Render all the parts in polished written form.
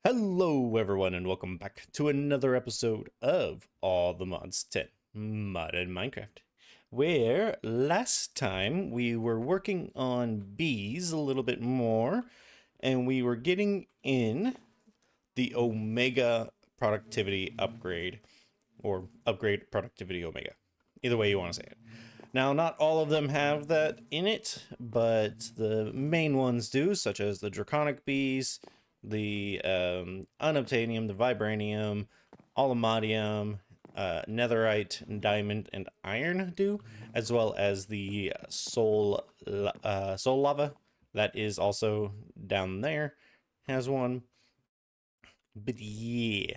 Hello everyone and welcome back to another episode of All the Mods 10 Modded Minecraft, where last time we were working on bees a little bit more and we were getting in the Omega productivity upgrade, or upgrade productivity Omega, either way you want to say it. Now, not all of them have that in it, but the main ones do, such as the draconic bees, the unobtainium, the vibranium, aluminium, netherite, diamond, and iron do, as well as the soul lava that is also down there has one. But yeah,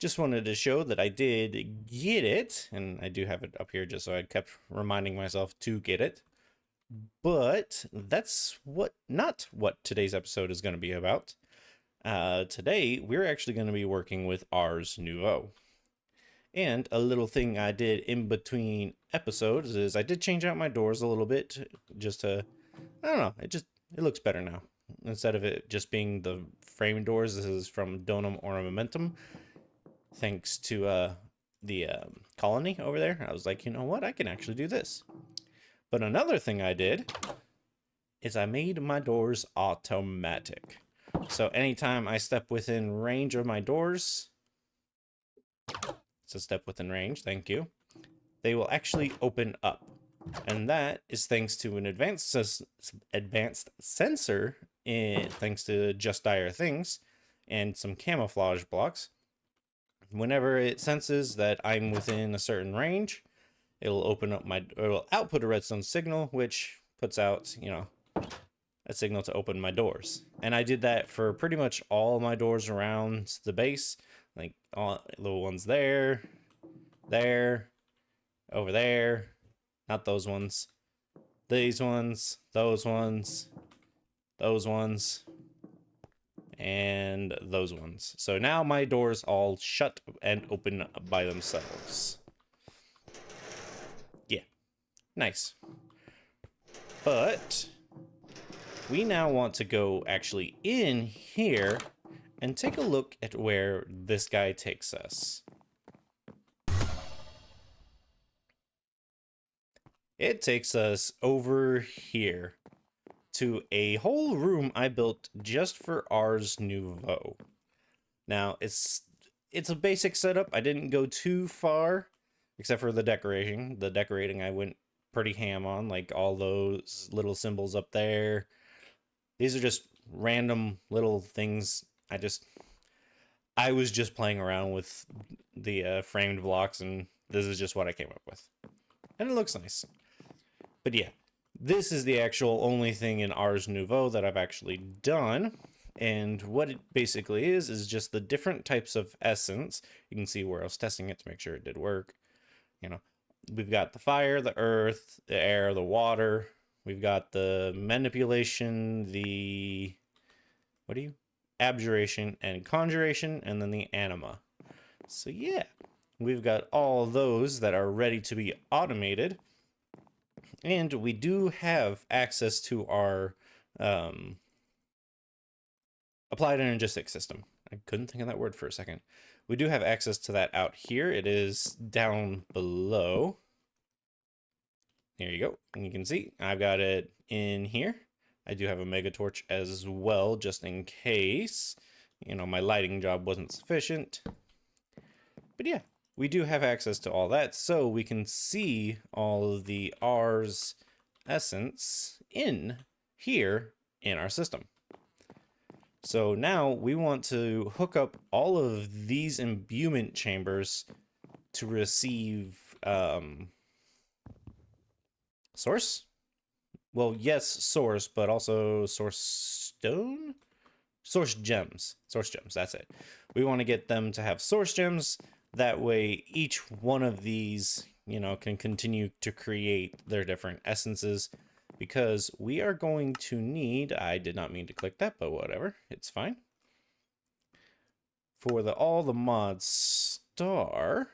just wanted to show that I did get it, and I do have it up here just so I kept reminding myself to get it. But that's not what today's episode is going to be about. Today, we're actually going to be working with Ars Nouveau. And a little thing I did in between episodes is I did change out my doors a little bit, just to, I don't know, it looks better now. Instead of it just being the frame doors, this is from Donum Ornamentum. Thanks to the colony over there, I was like, you know what, I can actually do this. But another thing I did is I made my doors automatic. So anytime I step within range of my doors, it's a step within range, thank you, they will actually open up. And that is thanks to an advanced sensor, thanks to Just Dire Things and some camouflage blocks. Whenever it senses that I'm within a certain range, it'll output a redstone signal, which puts out, a signal to open my doors. And I did that for pretty much all my doors around the base, like all the ones there, over there, not those ones, these ones, those ones, those ones, and those ones. So now my doors all shut and open by themselves. Yeah, nice. But we now want to go actually in here and take a look at where this guy takes us. It takes us over here to a whole room I built just for Ars Nouveau. Now, it's a basic setup. I didn't go too far, except for the decorating. The decorating I went pretty ham on, like all those little symbols up there. These are just random little things. I was just playing around with the framed blocks, and this is just what I came up with. And it looks nice. But yeah, this is the actual only thing in Ars Nouveau that I've actually done. And what it basically is just the different types of essence. You can see where I was testing it to make sure it did work. We've got the fire, the earth, the air, the water. We've got the manipulation, the abjuration and conjuration, and then the anima. So yeah, we've got all those that are ready to be automated. And we do have access to our applied energistic system. I couldn't think of that word for a second. We do have access to that out here. It is down below. There you go. And you can see I've got it in here. I do have a mega torch as well, just in case, my lighting job wasn't sufficient. But yeah, we do have access to all that, so we can see all of the Ars essence in here in our system. So now we want to hook up all of these imbuement chambers to receive source? Well, yes, source, but also source stone? Source gems. Source gems, that's it. We want to get them to have source gems. That way, each one of these, can continue to create their different essences. Because we are going to need, I did not mean to click that, but whatever, it's fine. For all the mods star,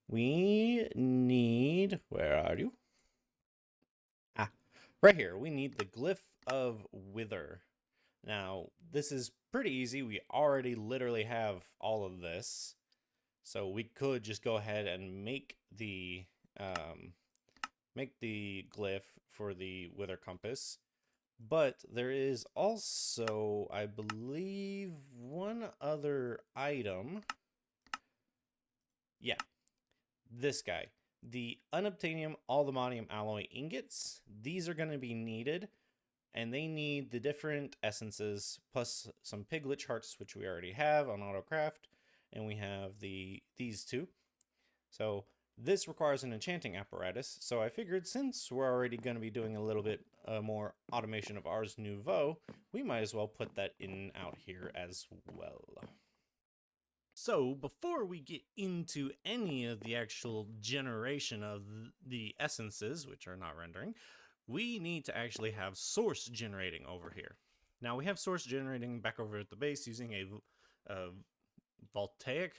we need, where are you? Right here, we need the glyph of wither. Now, this is pretty easy. We already literally have all of this. So we could just go ahead and um, make the glyph for the wither compass. But there is also, I believe, one other item. Yeah, this guy. The unobtainium allthemonium alloy ingots. These are going to be needed, and they need the different essences plus some piglet hearts, which we already have on autocraft, and we have these two. So this requires an enchanting apparatus, so I figured since we're already going to be doing a little bit more automation of Ars Nouveau, we might as well put that in out here as well. So before we get into any of the actual generation of the essences, which are not rendering, we need to actually have source generating over here. Now we have source generating back over at the base using a voltaic,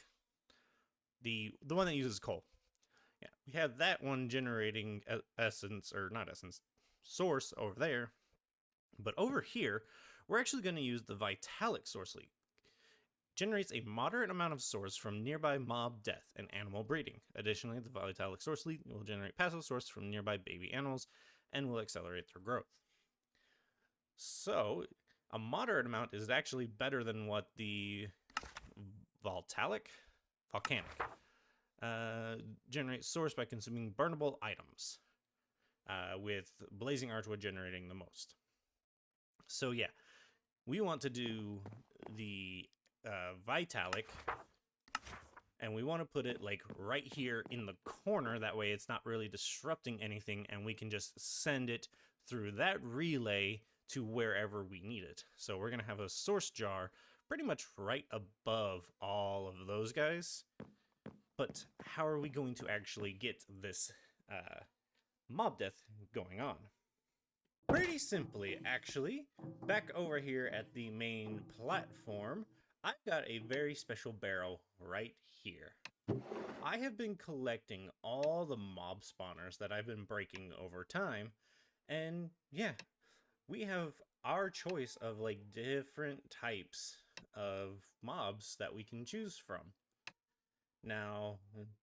the one that uses coal. Yeah, we have that one generating essence, or not essence, source over there. But over here, we're actually going to use the Vitalic source leak. Generates a moderate amount of source from nearby mob death and animal breeding. Additionally, the Vitalic source leak will generate passive source from nearby baby animals and will accelerate their growth. So, a moderate amount is actually better than what the volcanic generates source by consuming burnable items, with blazing archwood generating the most. So yeah, we want to do the Vitalic, and we want to put it like right here in the corner. That way it's not really disrupting anything, and we can just send it through that relay to wherever we need it. So we're going to have a source jar pretty much right above all of those guys. But how are we going to actually get this mob death going on? Pretty simply, actually. Back over here at the main platform, I've got a very special barrel right here. I have been collecting all the mob spawners that I've been breaking over time, and yeah, we have our choice of like different types of mobs that we can choose from. Now,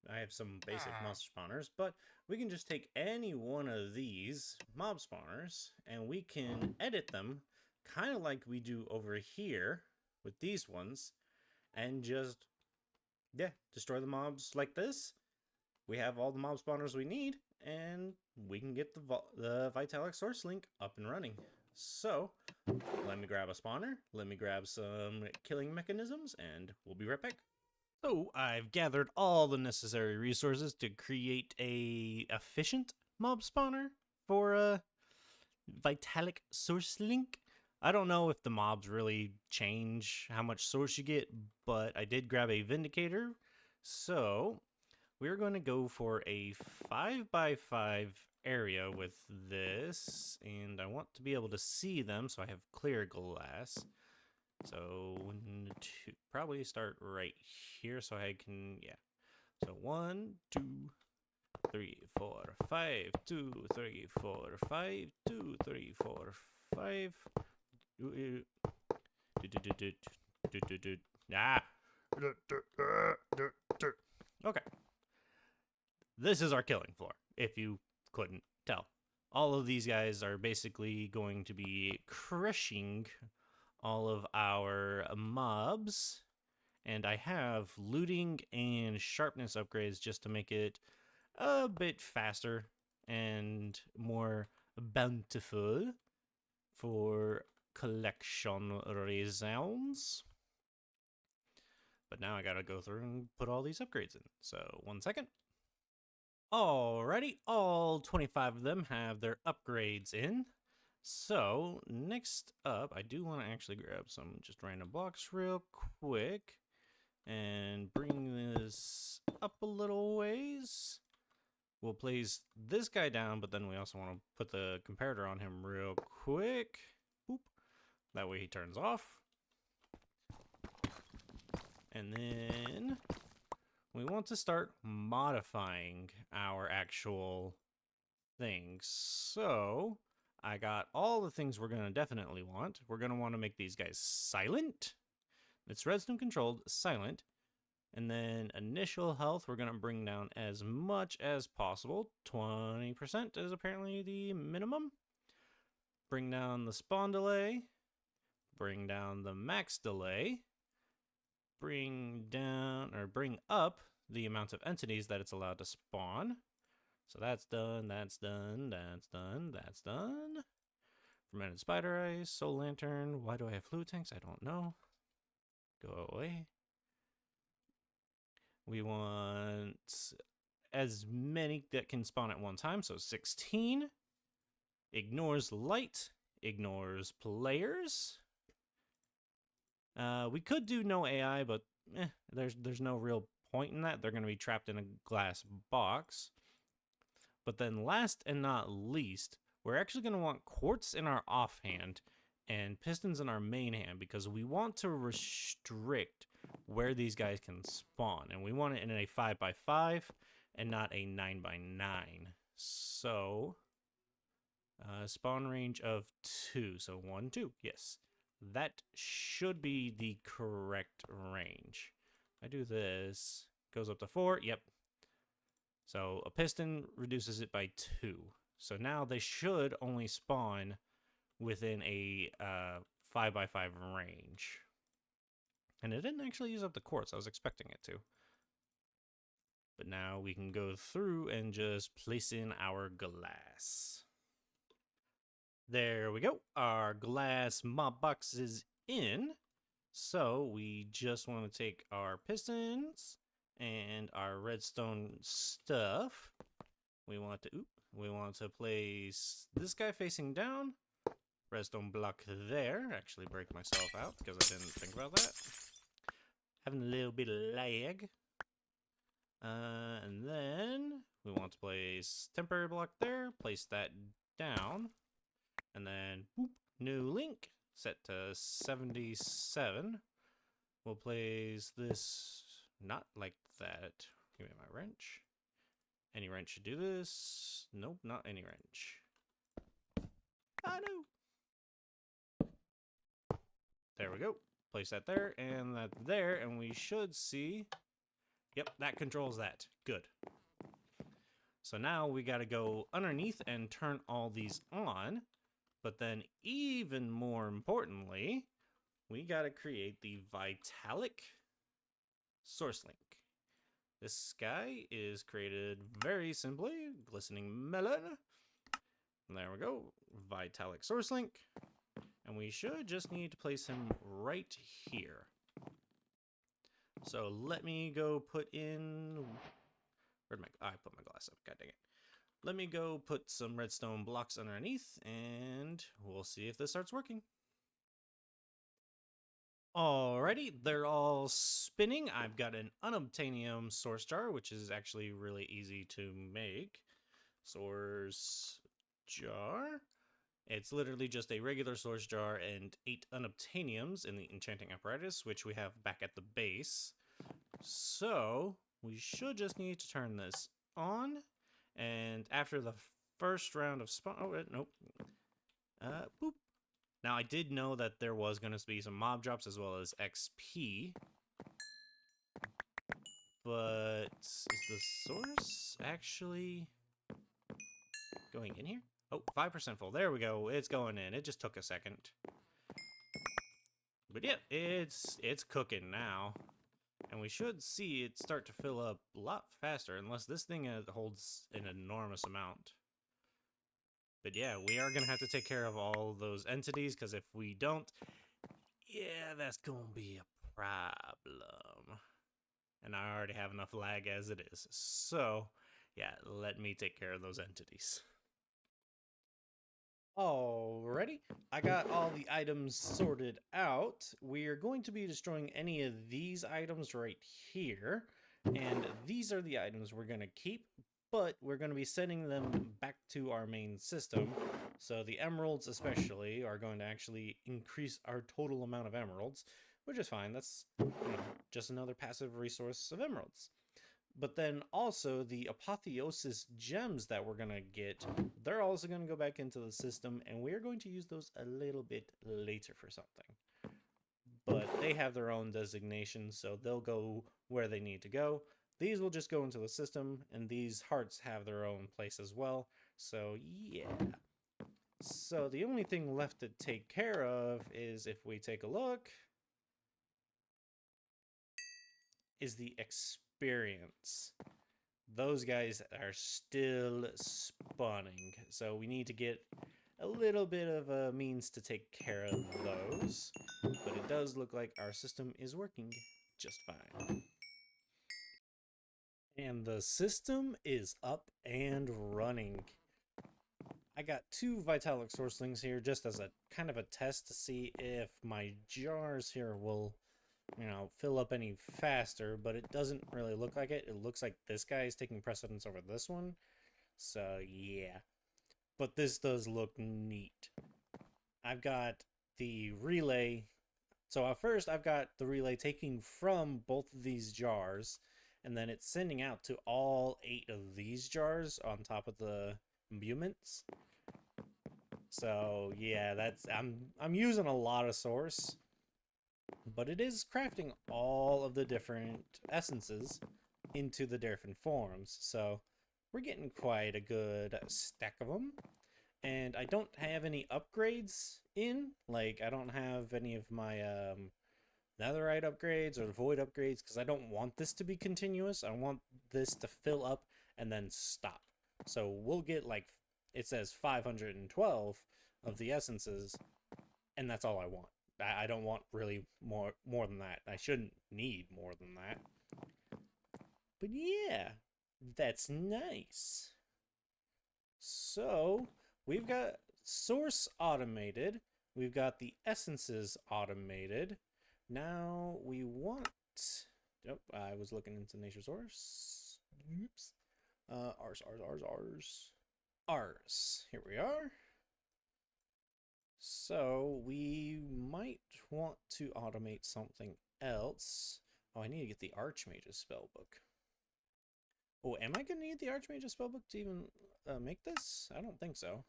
I have some basic mob spawners, but we can just take any one of these mob spawners and we can edit them kind of like we do over here with these ones, and just, yeah, destroy the mobs like this. We have all the mob spawners we need, and we can get the Vitalic source link up and running. So, let me grab a spawner, let me grab some killing mechanisms, and we'll be right back. So I've gathered all the necessary resources to create a efficient mob spawner for a Vitalic source link. I don't know if the mobs really change how much source you get, but I did grab a Vindicator. So we're going to go for a 5x5 area with this, and I want to be able to see them, so I have clear glass. So to probably start right here so I can, yeah. So 1, 2, 3, 4, 5, 2, 3, 4, 5, 2, 3, 4, 5. Ah. Okay. This is our killing floor, if you couldn't tell. All of these guys are basically going to be crushing all of our mobs, and I have looting and sharpness upgrades just to make it a bit faster and more bountiful for collection reasons. But now I gotta go through and put all these upgrades in. So 1 second. Alrighty, all 25 of them have their upgrades in. So, next up, I do want to actually grab some just random blocks real quick and bring this up a little ways. We'll place this guy down, but then we also want to put the comparator on him real quick. Boop. That way he turns off. And then we want to start modifying our actual things. So I got all the things we're going to definitely want. We're going to want to make these guys silent. It's redstone controlled, silent. And then initial health, we're going to bring down as much as possible. 20% is apparently the minimum. Bring down the spawn delay. Bring down the max delay. Bring up the amount of entities that it's allowed to spawn. So that's done, that's done, that's done, that's done. Fermented spider ice, soul lantern. Why do I have fluid tanks? I don't know. Go away. We want as many that can spawn at one time, so 16. Ignores light, ignores players. We could do no AI, but there's no real point in that. They're going to be trapped in a glass box. But then last and not least, we're actually going to want quartz in our offhand and pistons in our main hand because we want to restrict where these guys can spawn. And we want it in a 5x5 and not a 9x9. So, spawn range of 2. So 1, 2, yes. That should be the correct range. If I do this, goes up to 4, yep. So a piston reduces it by 2. So now they should only spawn within a 5x5 range. And it didn't actually use up the quartz. I was expecting it to. But now we can go through and just place in our glass. There we go. Our glass mob box is in. So we just want to take our pistons and our redstone stuff. We want to place this guy facing down. Redstone block there. Actually break myself out because I didn't think about that. Having a little bit of lag. And then we want to place temporary block there. Place that down. And then boop, new link. Set to 77. We'll place this not like that. Give me my wrench. Any wrench should do this. Nope, not any wrench. I know. There we go. Place that there and that there, and we should see. Yep, that controls that. Good. So now we got to go underneath and turn all these on. But then even more importantly, we got to create the Vitalic source link. This guy is created very simply, glistening melon. And there we go, Vitalic source link. And we should just need to place him right here. So let me go put in, where'd I put my glass up, god dang it. Let me go put some redstone blocks underneath, and we'll see if this starts working. Alrighty, they're all spinning. I've got an unobtainium source jar, which is actually really easy to make. Source jar. It's literally just a regular source jar and 8 unobtainiums in the enchanting apparatus, which we have back at the base. So we should just need to turn this on. And after the first round of spawn, nope. Boop. Now I did know that there was going to be some mob drops as well as XP. But is the source actually going in here? Oh, 5% full. There we go. It's going in. It just took a second. But yeah, it's cooking now. And we should see it start to fill up a lot faster, unless this thing holds an enormous amount. But yeah, we are going to have to take care of all those entities, because if we don't, yeah, that's going to be a problem. And I already have enough lag as it is. So, yeah, let me take care of those entities. Alrighty, I got all the items sorted out. We are going to be destroying any of these items right here. And these are the items we're going to keep, but we're going to be sending them back to our main system. So the emeralds especially are going to actually increase our total amount of emeralds, which is fine. That's just another passive resource of emeralds. But then also the apotheosis gems that we're going to get, they're also going to go back into the system, and we're going to use those a little bit later for something. But they have their own designations, so they'll go where they need to go. These will just go into the system, and these hearts have their own place as well. So yeah. So the only thing left to take care of is, if we take a look, is the experience. Those guys are still spawning, so we need to get a little bit of a means to take care of those. But it does look like our system is working just fine. And the system is up and running. I got 2 Vitalic Sourcelings here just as a kind of a test to see if my jars here will, fill up any faster, but it doesn't really look like it. It looks like this guy is taking precedence over this one. So, yeah. But this does look neat. I've got the relay. So at first, I've got the relay taking from both of these jars, and then it's sending out to all 8 of these jars on top of the imbuments. So yeah, I'm using a lot of source, but it is crafting all of the different essences into the different forms. So we're getting quite a good stack of them. And I don't have any upgrades in. Like, I don't have any of my netherite upgrades or void upgrades, because I don't want this to be continuous. I want this to fill up and then stop. So we'll get, like, it says 512 of the essences, and that's all I want. I don't want really more than that. I shouldn't need more than that. But yeah, that's nice. So we've got source automated. We've got the essences automated. Now we want... Oh, I was looking into nature source. Oops. Ars. Here we are. So we might want to automate something else. Oh, I need to get the Archmage's spellbook. Oh, am I going to need the Archmage's spellbook to even make this? I don't think so.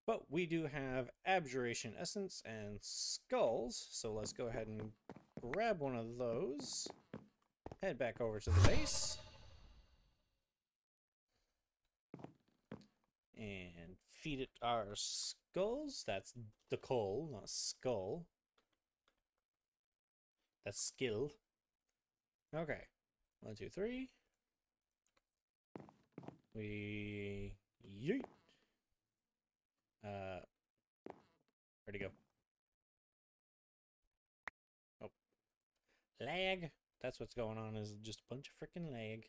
But we do have Abjuration Essence and Skulls, so let's go ahead and grab one of those. Head back over to the base. And feed it our skulls. That's the coal, not skull. That's skill. Okay. 1, 2, 3. We yeet. Where'd he go? Oh. Lag. That's what's going on, is just a bunch of freaking lag.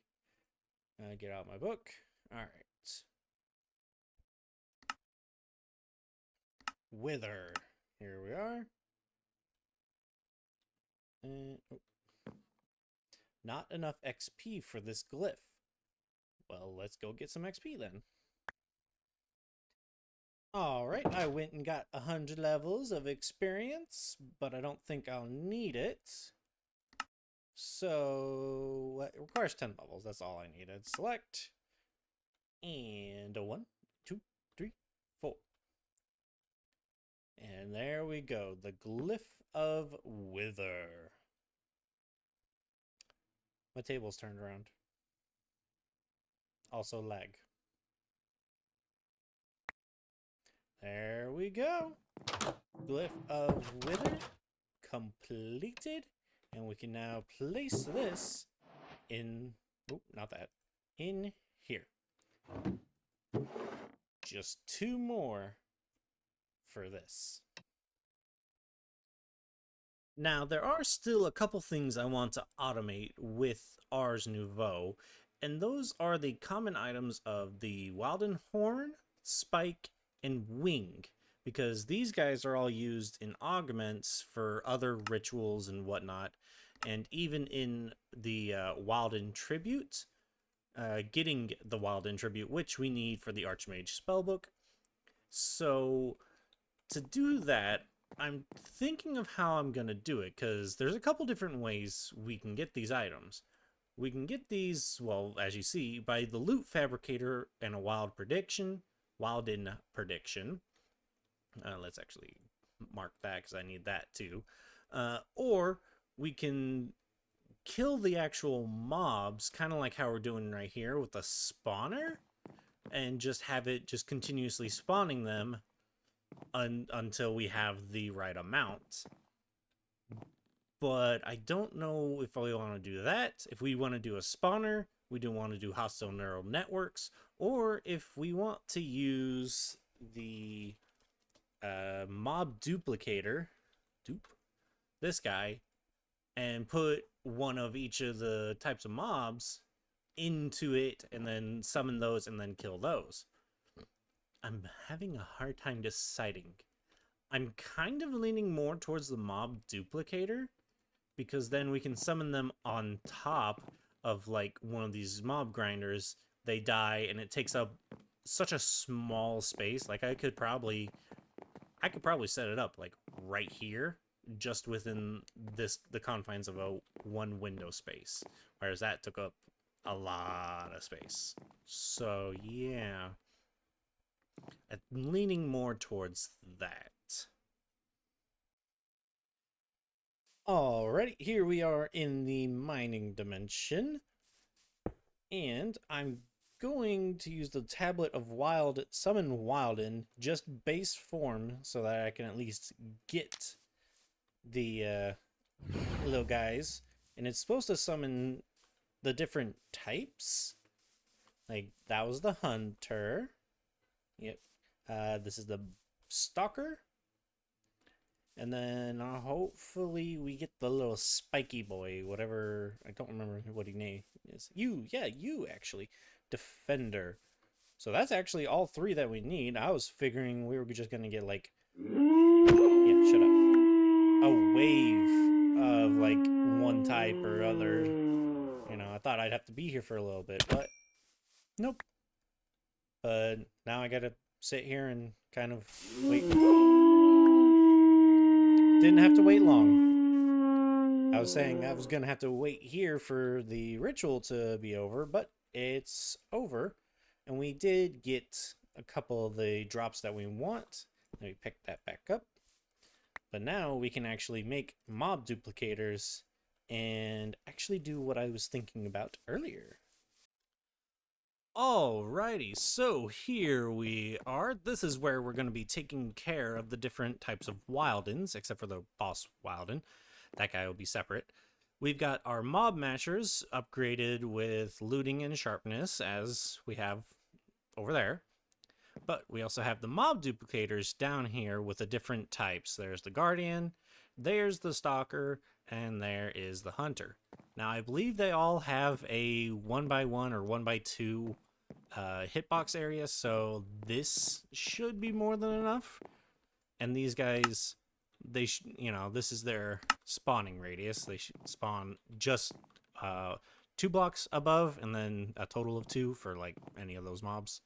Get out my book. Alright. Wither. Here we are. Oh. Not enough XP for this glyph. Well, let's go get some XP then. Alright, I went and got 100 levels of experience, but I don't think I'll need it. So, it requires 10 levels. That's all I needed. Select. And a 1, 2, 3, 4. And there we go. The Glyph of Wither. My table's turned around. Also lag. There we go. Glyph of Wither completed. And we can now place this in... Oh, not that. In here. Just 2 more for this. Now, there are still a couple things I want to automate with Ars Nouveau, and those are the common items of the Wilden Horn, Spike, and Wing, because these guys are all used in augments for other rituals and whatnot, and even in the Wilden Tribute, getting the Wilden Tribute, which we need for the Archmage spellbook. So, to do that, I'm thinking of how I'm going to do it, because there's a couple different ways we can get these items. We can get these, well, as you see, by the loot fabricator and a wild prediction, Wilden prediction. Let's actually mark that because I need that too. Or we can kill the actual mobs, kind of like how we're doing right here with the spawner, and just have it just continuously spawning them until we have the right amount. But I don't know if we want to do that. If we want to do a spawner, we do want to do hostile neural networks, or if we want to use the mob duplicator, this guy, and put one of each of the types of mobs into it and then summon those and then kill those. I'm having a hard time deciding. I'm kind of leaning more towards the mob duplicator, because then we can summon them on top of like one of these mob grinders. They die and it takes up such a small space. Like I could probably set it up like right here, just within the confines of a one window space, whereas that took up a lot of space. So yeah, I'm leaning more towards that. Alrighty, here we are in the mining dimension, and I'm going to use the tablet of summon Wilden, just base form, so that I can at least get the little guys. And it's supposed to summon the different types. Like that was the hunter. Yep. This is the stalker. And then hopefully we get the little spiky boy, whatever. I don't remember what his name is. You actually. Defender. So that's actually all three that we need. I was figuring we were just going to get like... Yeah, shut up. A wave of like one type or other. You know, I thought I'd have to be here for a little bit, but nope. But now I got to sit here and kind of wait. Didn't have to wait long. I was saying I was going to have to wait here for the ritual to be over, but it's over. And we did get a couple of the drops that we want. Let me pick that back up. But now we can actually make mob duplicators and actually do what I was thinking about earlier. Alrighty, so here we are. This is where we're going to be taking care of the different types of Wildens, except for the boss Wilden. That guy will be separate. We've got our mob mashers upgraded with looting and sharpness, as we have over there. But we also have the mob duplicators down here with the different types. There's the guardian, there's the stalker, and there is the hunter. Now, I believe they all have a 1x1 or 1x2 hitbox area, so this should be more than enough. And these guys, this is their spawning radius. They should spawn just 2 blocks above, and then a total of 2 for like any of those mobs.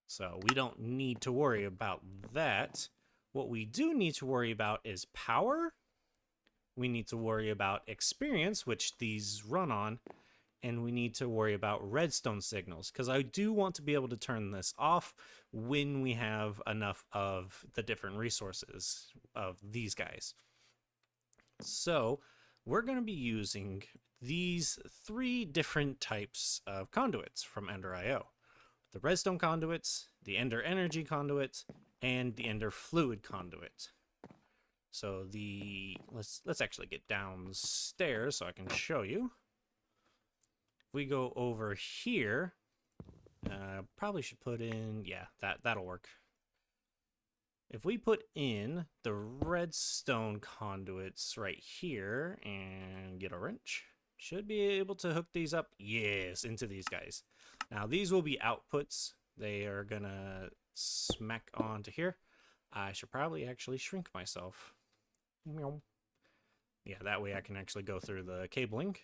So we don't need to worry about that. What we do need to worry about is power. We need to worry about experience, which these run on. And we need to worry about redstone signals, because I do want to be able to turn this off when we have enough of the different resources of these guys. So we're going to be using these 3 different types of conduits from Ender.io. The redstone conduits, the Ender energy conduit, and the Ender fluid conduit. So let's actually get downstairs so I can show you. If we go over here, probably should put in, yeah, that'll work. If we put in the redstone conduits right here and get a wrench, should be able to hook these up, yes, into these guys. Now these will be outputs. They are gonna smack onto here. I should probably actually shrink myself. Yeah, that way I can actually go through the cabling.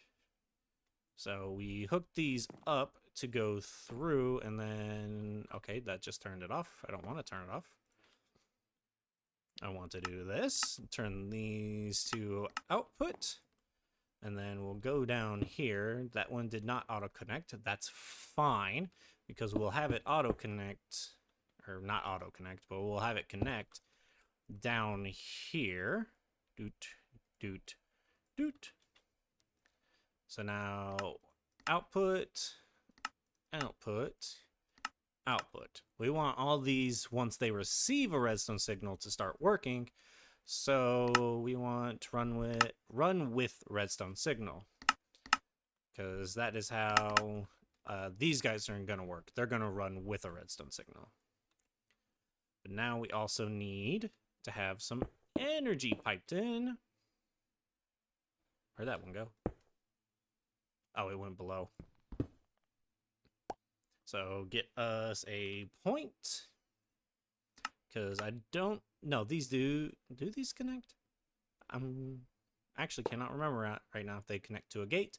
So we hook these up to go through, and then, okay, that just turned it off. I don't want to turn it off. I want to do this, turn these to output, And then we'll go down here. That one did not auto-connect. That's fine, because we'll have it auto-connect, or not auto-connect, but we'll have it connect down here. Doot, doot, doot. So now output, output, output. We want all these, once they receive a redstone signal, to start working. So we want run with redstone signal, because that is how these guys are going to work. They're going to run with a redstone signal. But now we also need to have some energy piped in. Where'd that one go? Oh, it went below. So get us a point, because I don't know. These do these connect? I'm actually cannot remember right now if they connect to a gate,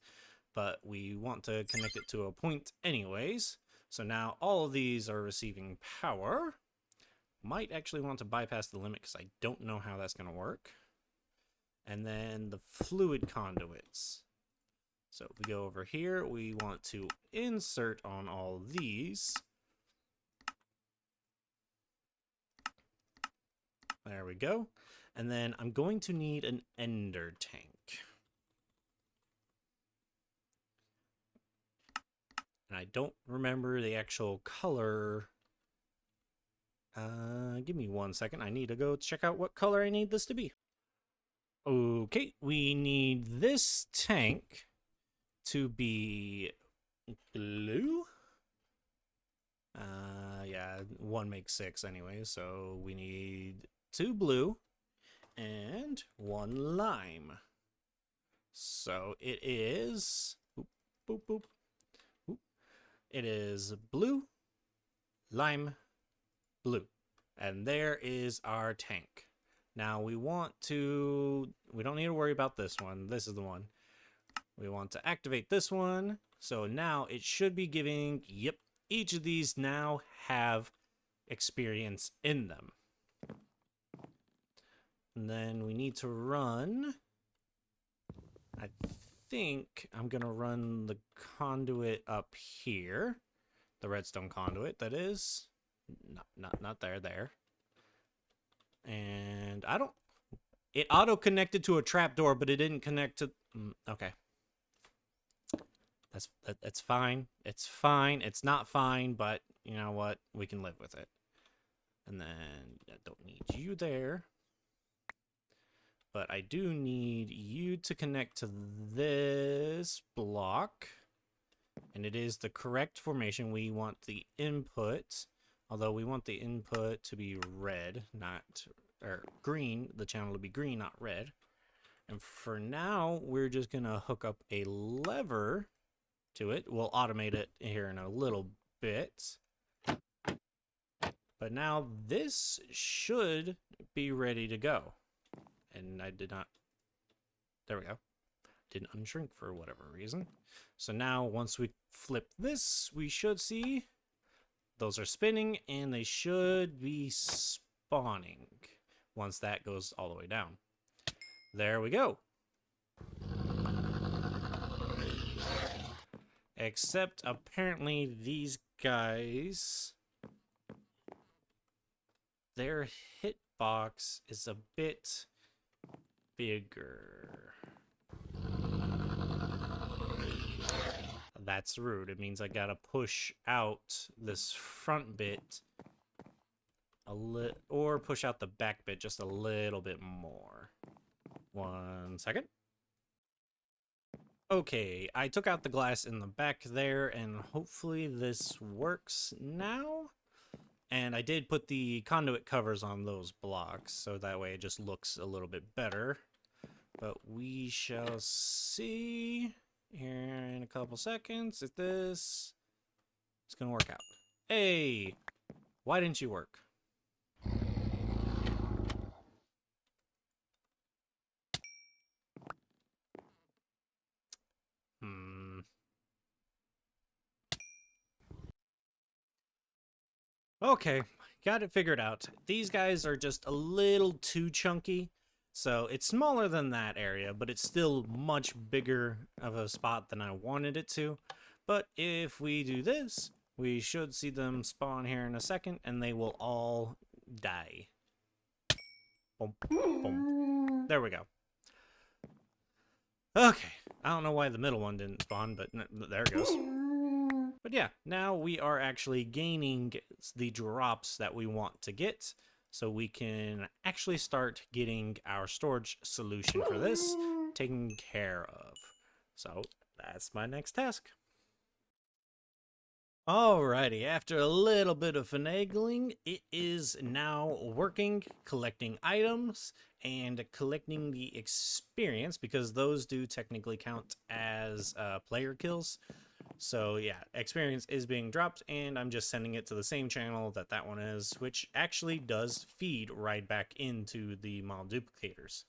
but we want to connect it to a point anyways. So now all of these are receiving power. Might actually want to bypass the limit because I don't know how that's going to work. And then the fluid conduits. So if we go over here, we want to insert on all these. There we go. And then I'm going to need an ender tank. And I don't remember the actual color. Give me 1 second. I need to go check out what color I need this to be. Okay, we need this tank to be blue. Yeah, 1 makes 6 anyway, so we need 2 blue and 1 lime. So it is boop, boop, boop, boop. It is blue, lime, blue. And there is our tank. Now we don't need to worry about this one. This is the one. We want to activate this one. So now it should be giving, yep, each of these now have experience in them. And then we need to run, I think I'm going to run the conduit up here. The redstone conduit, that is. Not there. And it auto-connected to a trapdoor, but it didn't connect to, okay. That's fine. It's fine. It's not fine, but you know what? We can live with it. And then I don't need you there. But I do need you to connect to this block. And it is the correct formation. We want the input, although we want the input to be red, or green. The channel to be green, not red. And for now, we're just going to hook up a lever to it. We'll automate it here in a little bit. But now this should be ready to go. And I did not, there we go. Didn't unshrink for whatever reason. So now once we flip this, we should see those are spinning and they should be spawning once that goes all the way down. There we go. Except apparently these guys, their hitbox is a bit bigger. That's rude. It means I gotta push out this front bit or push out the back bit just a little bit more. 1 second. Okay, I took out the glass in the back there, and hopefully this works now. And I did put the conduit covers on those blocks, so that way it just looks a little bit better. But we shall see here in a couple seconds if this is going to work out. Hey, why didn't you work? Okay, got it figured out. These guys are just a little too chunky. So it's smaller than that area, but it's still much bigger of a spot than I wanted it to. But if we do this, we should see them spawn here in a second, and they will all die. Boom, boom. There we go. Okay, I don't know why the middle one didn't spawn, but there it goes. But yeah, now we are actually gaining the drops that we want to get, so we can actually start getting our storage solution for this taken care of. So that's my next task. Alrighty, after a little bit of finagling, it is now working, collecting items and collecting the experience, because those do technically count as player kills. So yeah, experience is being dropped, and I'm just sending it to the same channel that that one is, which actually does feed right back into the mob duplicators.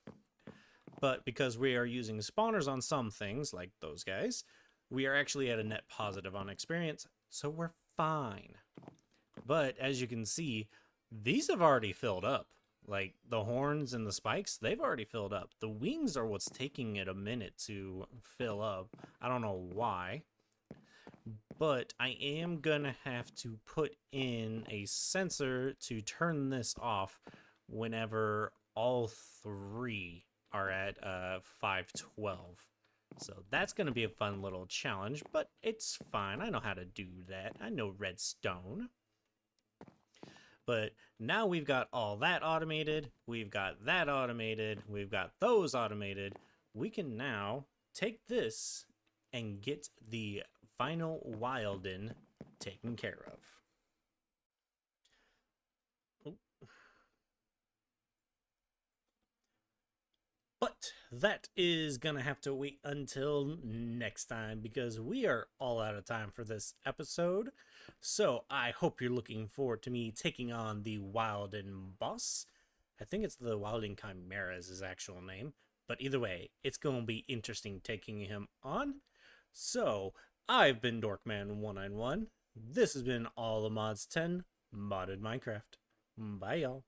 But because we are using spawners on some things, like those guys, we are actually at a net positive on experience, so we're fine. But as you can see, these have already filled up. Like the horns and the spikes, they've already filled up. The wings are what's taking it a minute to fill up. I don't know why. But I am gonna have to put in a sensor to turn this off whenever all three are at 512. So that's going to be a fun little challenge, but it's fine. I know how to do that. I know redstone. But now we've got all that automated. We've got that automated. We've got those automated. We can now take this and get the final Wilden taken care of. But that is going to have to wait until next time, because we are all out of time for this episode. So I hope you're looking forward to me taking on the Wilden boss. I think it's the Wilden Chimera is his actual name. But either way, it's going to be interesting taking him on. So I've been Dorkman191. This has been All the Mods 10 Modded Minecraft. Bye, y'all.